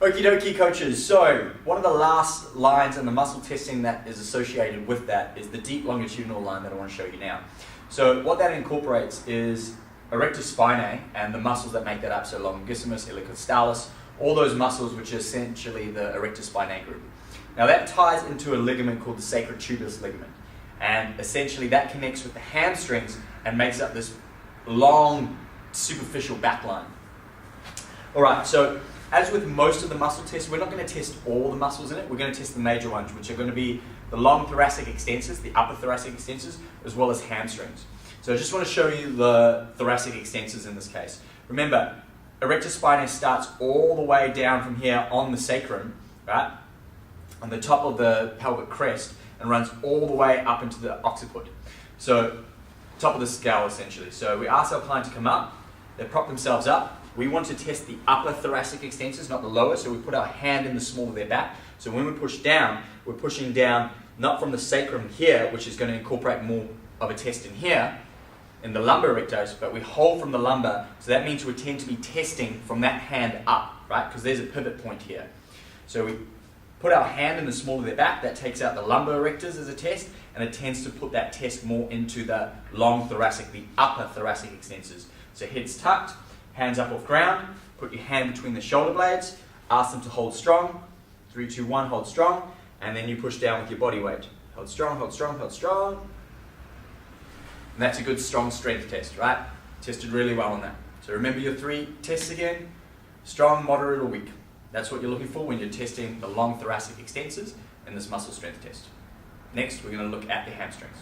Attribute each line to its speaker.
Speaker 1: Okie dokie coaches, so one of the last lines in the muscle testing that is associated with that is the deep longitudinal line that I want to show you now. So what that incorporates is erector spinae and the muscles that make that up, so longissimus, ilicostalis, all those muscles which are essentially the erector spinae group. Now that ties into a ligament called the sacral tuberous ligament, and essentially that connects with the hamstrings and makes up this long superficial back line. Alright, so as with most of the muscle tests, we're not going to test all the muscles in it. We're going to test the major ones, which are going to be the long thoracic extensors, the upper thoracic extensors, as well as hamstrings. So I just want to show you the thoracic extensors in this case. Remember, erector spinae starts all the way down from here on the sacrum, right, on the top of the pelvic crest, and runs all the way up into the occiput. So top of the skull, essentially. So we ask our client to come up, they prop themselves up. We want to test the upper thoracic extensors, not the lower, so we put our hand in the small of their back. So when we push down, we're pushing down not from the sacrum here, which is going to incorporate more of a test in here, in the lumbar erectors, but we hold from the lumbar, so that means we tend to be testing from that hand up, right? Because there's a pivot point here. So we put our hand in the small of their back, that takes out the lumbar erectors as a test, and it tends to put that test more into the long thoracic, the upper thoracic extensors. So head's tucked, hands up off ground, put your hand between the shoulder blades, ask them to hold strong, 3, 2, 1, hold strong, and then you push down with your body weight. Hold strong, hold strong, hold strong. And that's a good strong strength test, right? Tested really well on that. So remember your 3 tests again, strong, moderate, or weak. That's what you're looking for when you're testing the long thoracic extensors in this muscle strength test. Next, we're going to look at the hamstrings.